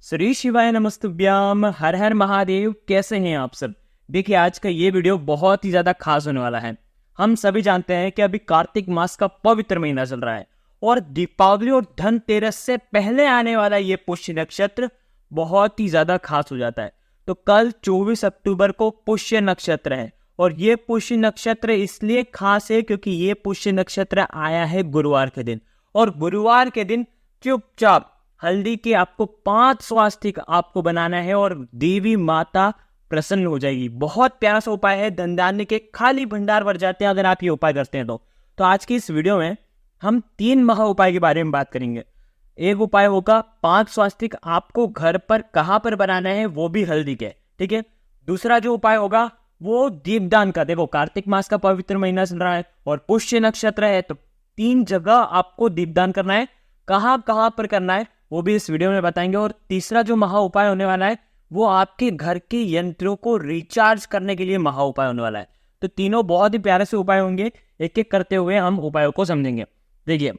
श्री शिवाय नमस्तुभ्याम। हर हर महादेव। कैसे हैं आप सब? देखिए, आज का ये वीडियो बहुत ही ज्यादा खास होने वाला है। हम सभी जानते हैं कि अभी कार्तिक मास का पवित्र महीना चल रहा है और दीपावली और धनतेरस से पहले आने वाला ये पुष्य नक्षत्र बहुत ही ज्यादा खास हो जाता है। तो कल 24 अक्टूबर को पुष्य नक्षत्र है और ये पुष्य नक्षत्र इसलिए खास है क्योंकि ये पुष्य नक्षत्र आया है गुरुवार के दिन। और गुरुवार के दिन चुपचाप हल्दी के आपको 5 स्वास्तिक आपको बनाना है और देवी माता प्रसन्न हो जाएगी। बहुत प्यारा सा उपाय है, धन धान्य के खाली भंडार भर जाते हैं अगर आप ये उपाय करते हैं तो आज की इस वीडियो में हम 3 महा उपाय के बारे में बात करेंगे। एक उपाय होगा 5 स्वास्तिक आपको घर पर कहां पर बनाना है, वो भी हल्दी के, ठीक है। दूसरा जो उपाय होगा वो दीपदान का। देखो, कार्तिक मास का पवित्र महीना चल रहा है और पुष्य नक्षत्र है, तो 3 जगह आपको दीपदान करना है। कहां कहां पर करना है वो भी इस वीडियो में बताएंगे। और तीसरा जो महा उपाय होने वाला है वो आपके घर के यंत्रों को रिचार्ज करने के लिए महा उपाय होने वाला है। तो तीनों बहुत ही प्यारे से उपाय होंगे, एक एक करते हुए हम उपायों को समझेंगे। देखिए,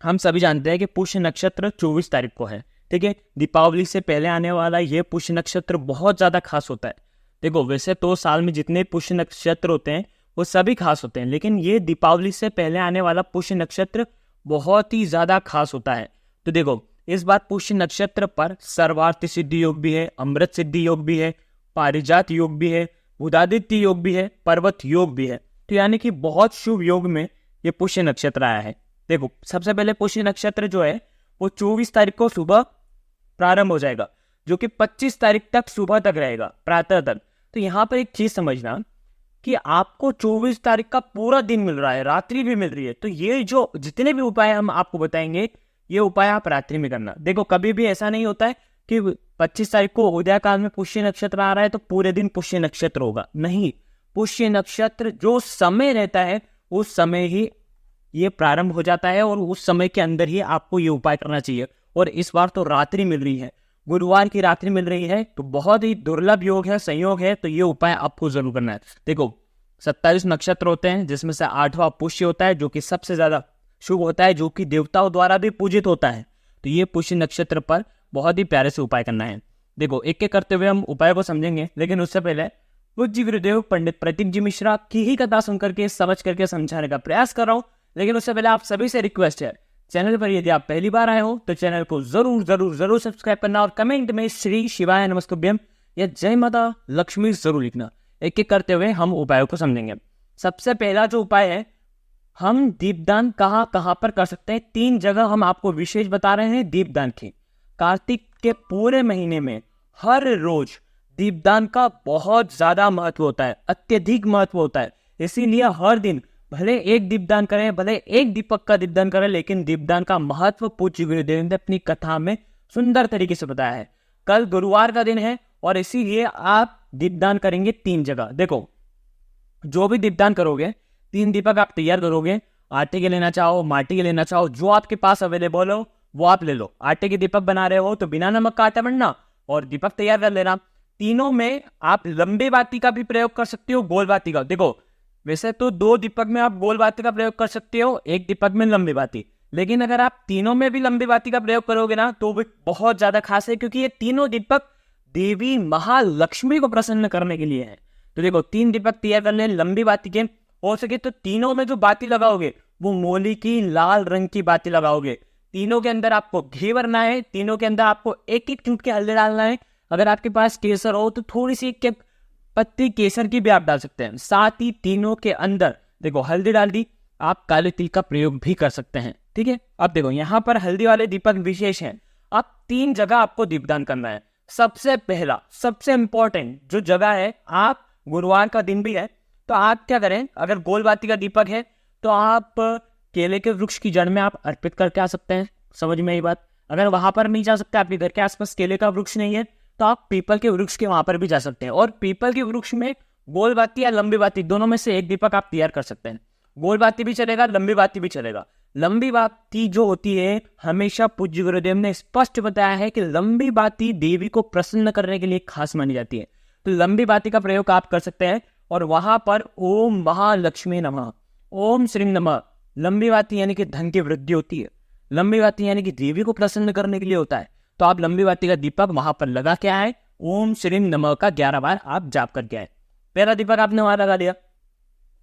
हम सभी जानते हैं कि पुष्य नक्षत्र 24 तारीख को है, ठीक है। दीपावली से पहले आने वाला यह पुष्य नक्षत्र बहुत ज्यादा खास होता है। देखो, वैसे तो साल में जितने पुष्य नक्षत्र होते हैं वो सभी खास होते हैं, लेकिन ये दीपावली से पहले आने वाला पुष्य नक्षत्र बहुत ही ज्यादा खास होता है। तो देखो, इस बार पुष्य नक्षत्र पर सर्वार्थ सिद्धि योग भी है, अमृत सिद्धि योग भी है, पारिजात योग भी है, बुधादित्य योग भी है, पर्वत योग भी है। तो यानी कि बहुत शुभ योग में ये पुष्य नक्षत्र आया है। देखो, सबसे पहले पुष्य नक्षत्र जो है वो 24 तारीख को सुबह प्रारंभ हो जाएगा, जो कि 25 तारीख तक सुबह तक रहेगा, प्रातः तक। तो यहाँ पर एक चीज समझना कि आपको 24 तारीख का पूरा दिन मिल रहा है, रात्रि भी मिल रही है। तो ये जो जितने भी उपाय हम आपको बताएंगे ये उपाय आप रात्रि में करना। देखो, कभी भी ऐसा नहीं होता है कि 25 तारीख को उदय काल में पुष्य नक्षत्र आ रहा है तो पूरे दिन पुष्य नक्षत्र होगा, नहीं। पुष्य नक्षत्र जो समय रहता है उस समय ही ये प्रारंभ हो जाता है और उस समय के अंदर ही आपको ये उपाय करना चाहिए। और इस बार तो रात्रि मिल रही है, गुरुवार की रात्रि मिल रही है, तो बहुत ही दुर्लभ योग है, संयोग है। तो ये उपाय आपको जरूर करना है। देखो, 27 नक्षत्र होते हैं जिसमें से 8वां पुष्य होता है जो कि सबसे ज्यादा शुभ होता है, जो कि देवताओं द्वारा भी पूजित होता है। तो ये पुष्य नक्षत्र पर बहुत ही प्यारे से उपाय करना है। देखो, एक एक करते हुए हम उपाय को समझेंगे, लेकिन उससे पहले पूज्य गुरुदेव पंडित प्रतीक जी मिश्रा की ही कथा सुन करके समझ करके समझाने का प्रयास कर रहा हूँ। लेकिन उससे पहले आप सभी से रिक्वेस्ट है, चैनल पर यदि आप पहली बार आए हो तो चैनल को जरूर जरूर जरूर सब्सक्राइब करना और कमेंट में श्री शिवाय नमस्तुभ्यम या जय माता लक्ष्मी जरूर लिखना। एक एक करते हुए हम उपायों को समझेंगे। सबसे पहला जो उपाय है, हम दीपदान कहां कहां पर कर सकते हैं। 3 जगह हम आपको विशेष बता रहे हैं दीपदान की। कार्तिक के पूरे महीने में हर रोज दीपदान का बहुत ज्यादा महत्व होता है, अत्यधिक महत्व होता है। इसीलिए हर दिन भले एक दीपदान करें, भले एक दीपक का दीपदान करें, लेकिन दीपदान का महत्व पूज्य गुरुदेव ने अपनी कथा में सुंदर तरीके से बताया है। कल गुरुवार का दिन है और इसीलिए आप दीपदान करेंगे 3 जगह। देखो, जो भी दीपदान करोगे 3 दीपक आप तैयार करोगे। आटे के लेना चाहो, माटी के लेना चाहो, जो आपके पास अवेलेबल हो वो आप ले लो। आटे के दीपक बना रहे हो तो बिना नमक का आटा बनना और दीपक तैयार कर लेना। तीनों में आप लंबे बाती का भी प्रयोग कर सकते हो, गोल बाती का। देखो, वैसे तो 2 दीपक में आप गोल बाती का प्रयोग कर सकते हो, 1 दीपक में लंबी बाती। लेकिन अगर आप तीनों में भी लंबी बाती का प्रयोग करोगे ना तो भी बहुत ज्यादा खास है, क्योंकि ये तीनों दीपक देवी महालक्ष्मी को प्रसन्न करने के लिए है। तो देखो, 3 दीपक तैयार कर ले लंबी बाती के। हो सके तो तीनों में जो बाती लगाओगे वो मोली की लाल रंग की बाती लगाओगे। तीनों के अंदर आपको घी भरना है, तीनों के अंदर आपको एक एक चुटकी हल्दी डालना है। अगर आपके पास केसर हो तो थोड़ी सी एक पत्ती केसर की भी आप डाल सकते हैं। साथ ही तीनों के अंदर देखो हल्दी डाल दी, आप काले तिल का प्रयोग भी कर सकते हैं, ठीक है। अब देखो, यहाँ पर हल्दी वाले दीपक विशेष हैं। अब 3 जगह आपको दीपदान करना है। सबसे पहला, सबसे इंपॉर्टेंट जो जगह है, आप गुरुवार का दिन भी है तो आप क्या करें, अगर गोल बाती का दीपक है तो आप केले के वृक्ष की जड़ में आप अर्पित करके आ सकते हैं। समझ में आई बात? अगर वहां पर नहीं जा सकते, आपके घर के आसपास केले का वृक्ष नहीं है, तो आप पीपल के वृक्ष के वहां पर भी जा सकते हैं। और पीपल के वृक्ष में गोल बाती या लंबी बाती दोनों में से एक दीपक आप तैयार कर सकते हैं। गोल बाती भी चलेगा, लंबी बाती भी चलेगा। लंबी बाती जो होती है, हमेशा पूज्य गुरुदेव ने स्पष्ट बताया है कि लंबी बाती देवी को प्रसन्न करने के लिए खास मानी जाती है। तो लंबी बाती का प्रयोग आप कर सकते हैं और वहां पर ओम महालक्ष्मी नमः, ओम श्री नमः। लंबी बाती यानी कि धन की वृद्धि होती है, लंबी बाती यानी कि देवी को प्रसन्न करने के लिए होता है। तो आप लंबी बाती का दीपक वहां पर लगा के आए, ओम श्रीम नमः का 11 बार आप जाप करके आए। पहला दीपक आपने वहां लगा दिया।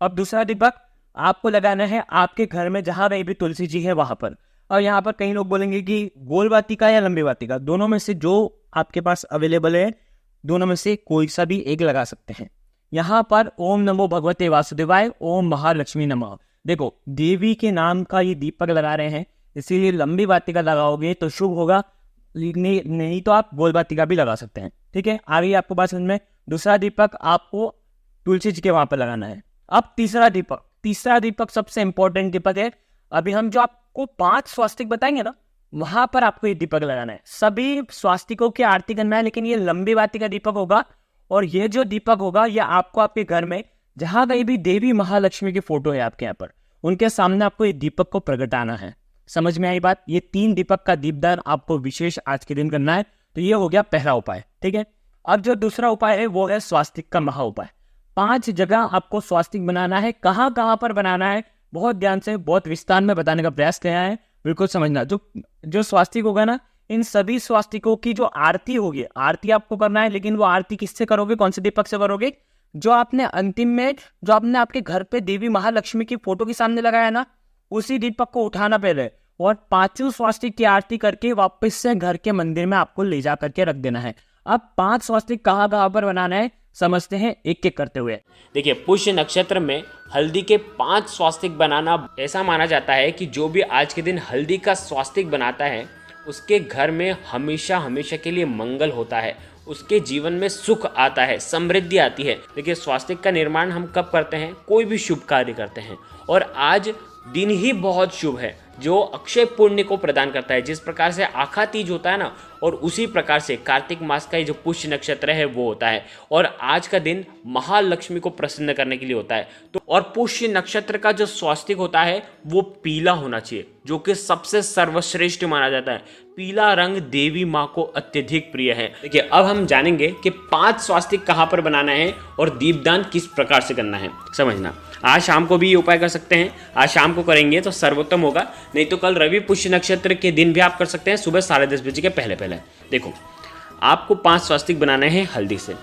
अब दूसरा दीपक आपको लगाना है आपके घर में जहां कहीं भी तुलसी जी है वहां पर। और यहाँ पर कई लोग बोलेंगे कि गोल बाती का या लंबी बाती का, दोनों में से जो आपके पास अवेलेबल है, दोनों में से कोई सा भी एक लगा सकते हैं। यहाँ पर ओम नमो भगवते वासुदेवाय, ओम महालक्ष्मी नमः। देखो, देवी के नाम का ये दीपक लगा रहे हैं, इसीलिए लंबी बाती का लगाओगे तो शुभ होगा, नहीं तो आप गोल बाती का भी लगा सकते हैं। ठीक है, आ गई आपको बात समझ में। दूसरा दीपक आपको तुलसी जी के वहां पर लगाना है। अब तीसरा दीपक सबसे इंपॉर्टेंट दीपक है। अभी हम जो आपको 5 स्वास्तिक बताएंगे ना, वहां पर आपको ये दीपक लगाना है। सभी स्वास्तिकों की आरती करना है, लेकिन ये लंबी बाती का दीपक होगा। और ये जो दीपक होगा ये आपको आपके घर में जहां कहीं भी देवी महालक्ष्मी की फोटो है आपके यहाँ पर, उनके सामने आपको ये दीपक को प्रगटाना है। समझ में आई बात? ये 3 दीपक का दीपदान आपको विशेष आज के दिन करना है। तो ये हो गया पहला उपाय। ठीक है, अब जो दूसरा उपाय है वो है स्वास्तिक का महा उपाय। 5 जगह आपको स्वास्तिक बनाना है। कहाँ कहाँ पर बनाना है, बहुत ध्यान से, बहुत विस्तार में बताने का प्रयास किया है, बिल्कुल समझना। जो स्वास्तिक होगा ना, इन सभी स्वास्तिकों की जो आरती होगी, आरती आपको करना है, लेकिन वो आरती किससे करोगे, कौन से दीपक से करोगे? जो आपने अंतिम में, जो आपने आपके घर पे देवी महालक्ष्मी की फोटो के सामने लगाया ना, उसी दीपक को उठाना पहले, और 5 स्वास्तिक की आरती करके वापस से घर के मंदिर में आपको ले जा करके रख देना है। अब 5 स्वास्तिक कहाँ कहाँ पर बनाना है समझते हैं एक एक करते हुए। देखिए, पुष्य नक्षत्र में हल्दी के 5 स्वास्तिक बनाना, ऐसा माना जाता है कि जो भी आज के दिन हल्दी का स्वास्तिक बनाता है उसके घर में हमेशा हमेशा के लिए मंगल होता है, उसके जीवन में सुख आता है, समृद्धि आती है। देखिए, स्वास्तिक का निर्माण हम कब करते हैं? कोई भी शुभ कार्य करते हैं, और आज दिन ही बहुत शुभ है जो अक्षय पुण्य को प्रदान करता है। जिस प्रकार से आखा तीज होता है ना, और उसी प्रकार से कार्तिक मास का ये जो पुष्य नक्षत्र है वो होता है, और आज का दिन महालक्ष्मी को प्रसन्न करने के लिए होता है। तो और पुष्य नक्षत्र का जो स्वास्तिक होता है वो पीला होना चाहिए, जो कि सबसे सर्वश्रेष्ठ माना जाता है। पीला रंग देवी माँ को अत्यधिक प्रिय है। देखिए, अब हम जानेंगे कि 5 स्वास्तिक कहाँ पर बनाना है और दीपदान किस प्रकार से करना है। समझना, आज शाम को भी ये उपाय कर सकते हैं। आज शाम को करेंगे तो सर्वोत्तम होगा, नहीं तो कल रवि पुष्य नक्षत्र के दिन भी आप कर सकते हैं, सुबह 10:30 बजे के पहले पहले। देखो, आपको 5 स्वास्तिक बनाने हैं हल्दी से।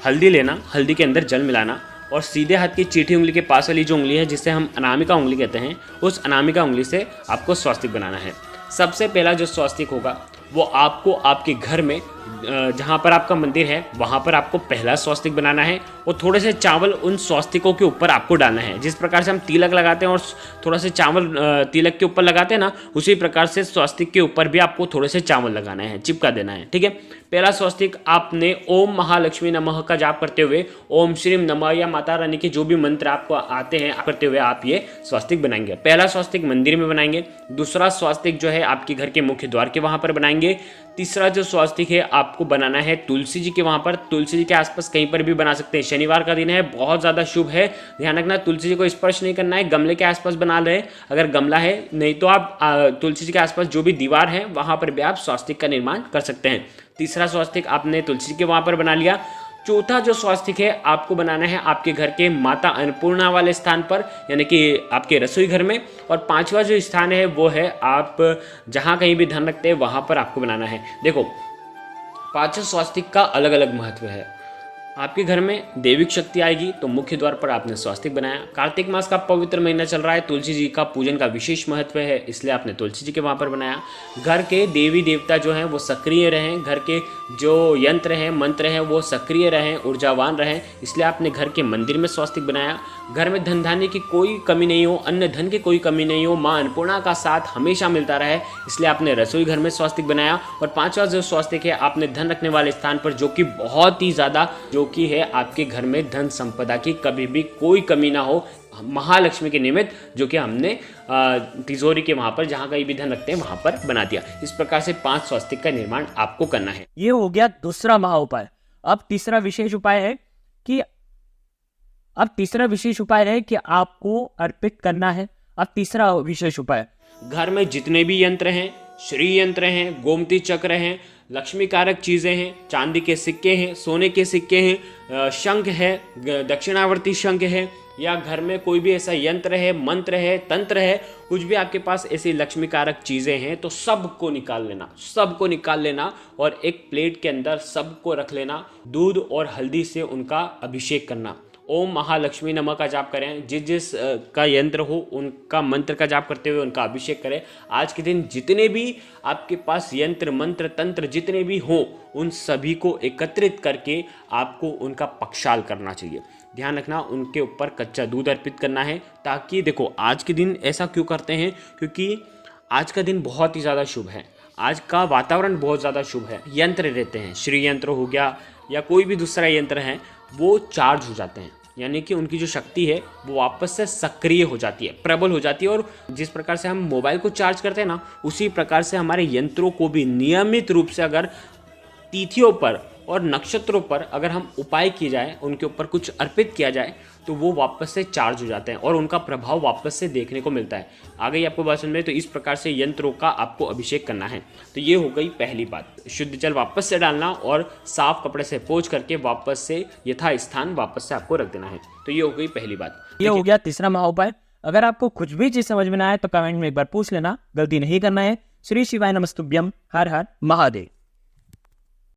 हल्दी लेना, हल्दी के अंदर जल मिलाना, और सीधे हाथ की चीठी उंगली के पास वाली जो उंगली है, जिसे हम अनामिका उंगली कहते हैं, उस अनामिका उंगली से आपको स्वास्तिक बनाना है। सबसे पहला जो स्वास्तिक होगा वो आपको आपके घर में जहाँ पर आपका मंदिर है वहाँ पर आपको पहला स्वास्तिक बनाना है, और थोड़े से चावल उन स्वास्तिकों के ऊपर आपको डालना है। जिस प्रकार से हम तिलक लगाते हैं और थोड़ा से चावल तिलक के ऊपर लगाते हैं ना, उसी प्रकार से स्वास्तिक के ऊपर भी आपको थोड़े से चावल लगाना है, चिपका देना है। ठीक है, पहला स्वास्तिक आपने ओम महालक्ष्मी नमः का जाप करते हुए, ओम श्रीम नमः या माता रानी के जो भी मंत्र आपको आते हैं करते हुए आप ये स्वास्तिक बनाएंगे। पहला स्वास्तिक मंदिर में बनाएंगे। दूसरा स्वास्तिक जो है आपके घर के मुख्य द्वार के वहाँ पर बनाएंगे। तीसरा जो स्वास्तिक है आपको बनाना है तुलसी जी के वहाँ पर। तुलसी जी के आसपास कहीं पर भी बना सकते हैं। शनिवार का दिन है, बहुत ज़्यादा शुभ है, ध्यान रखना तुलसी जी को स्पर्श नहीं करना है। गमले के आसपास बना रहे, अगर गमला है, नहीं तो आप तुलसी जी के आसपास जो भी दीवार है वहाँ पर भी आप स्वास्तिक का निर्माण कर सकते हैं। तीसरा स्वास्तिक आपने तुलसी जी के वहाँ पर बना लिया। चौथा जो स्वास्तिक है आपको बनाना है आपके घर के माता अन्नपूर्णा वाले स्थान पर, यानी कि आपके रसोई घर में। और 5वां जो स्थान है वो है आप जहाँ कहीं भी धन रखते हैं वहाँ पर आपको बनाना है। देखो, 5 स्वास्तिक का अलग अलग महत्व है। आपके घर में देविक शक्ति आएगी तो मुख्य द्वार पर आपने स्वास्तिक बनाया। कार्तिक मास का पवित्र महीना चल रहा है, तुलसी जी का पूजन का विशेष महत्व है, इसलिए आपने तुलसी जी के वहाँ पर बनाया। घर के देवी देवता जो हैं वो सक्रिय रहें, घर के जो यंत्र हैं मंत्र हैं वो सक्रिय रहें, ऊर्जावान रहें, इसलिए आपने घर के मंदिर में स्वास्तिक बनाया। घर में धन धान्य की कोई कमी नहीं हो, अन्न धन की कोई कमी नहीं हो, माँ अन्नपूर्णा का साथ हमेशा मिलता रहे, इसलिए आपने रसोई घर में स्वास्तिक बनाया। और 5वां जो स्वास्तिक है आपने धन रखने वाले स्थान पर, जो कि बहुत ही ज़्यादा जो कि है आपके घर में धन संपदा की कभी भी कोई कमी ना हो, महालक्ष्मी के निमित्त, जो कि हमने तिजोरी के वहां पर जहां कहीं भी धन रखते हैं वहां पर बना दिया। इस प्रकार से 5 स्वास्तिक का निर्माण आपको करना है। ये हो गया दूसरा महा उपाय। अब तीसरा विशेष उपाय है कि आपको अर्पित करना है। अब तीसरा विशेष उपाय, घर में जितने भी यंत्र हैं, श्री यंत्र हैं, गोमती चक्र हैं, लक्ष्मी कारक चीज़ें हैं, चांदी के सिक्के हैं, सोने के सिक्के हैं, शंख है, दक्षिणावर्ती शंख है, या घर में कोई भी ऐसा यंत्र है, मंत्र है, तंत्र है, कुछ भी आपके पास ऐसी लक्ष्मी कारक चीज़ें हैं तो सबको निकाल लेना और एक प्लेट के अंदर सबको रख लेना। दूध और हल्दी से उनका अभिषेक करना। ओम महालक्ष्मी नमः का जाप करें। जिस का यंत्र हो उनका मंत्र का जाप करते हुए उनका अभिषेक करें। आज के दिन जितने भी आपके पास यंत्र, मंत्र, तंत्र जितने भी हों उन सभी को एकत्रित करके आपको उनका पक्षाल करना चाहिए। ध्यान रखना, उनके ऊपर कच्चा दूध अर्पित करना है, ताकि देखो आज के दिन ऐसा क्यों करते हैं, क्योंकि आज का दिन बहुत ही ज़्यादा शुभ है। आज का वातावरण बहुत ज़्यादा शुभ है। यंत्र रहते हैं, श्री यंत्र हो गया या कोई भी दूसरा यंत्र है, वो चार्ज हो जाते हैं, यानी कि उनकी जो शक्ति है वो वापस से सक्रिय हो जाती है, प्रबल हो जाती है। और जिस प्रकार से हम मोबाइल को चार्ज करते हैं ना, उसी प्रकार से हमारे यंत्रों को भी नियमित रूप से अगर तिथियों पर और नक्षत्रों पर अगर हम उपाय किए जाए, उनके ऊपर कुछ अर्पित किया जाए, तो वो वापस से चार्ज हो जाते हैं और उनका प्रभाव वापस से देखने को मिलता है। आ गई आपको बात समझ में? तो इस प्रकार से यंत्रों का आपको अभिषेक करना है। तो ये हो गई पहली बात। शुद्ध जल वापस से डालना और साफ कपड़े से पोंछ करके वापस से यथा स्थान वापस से आपको रख देना है। तो ये हो गई पहली बात। ये हो गया तीसरा महाउपाय। अगर आपको कुछ भी चीज समझ में ना आए तो कमेंट में एक बार पूछ लेना, गलती नहीं करना है। श्री शिवाय नमस्तुभ्यम। हर हर महादेव।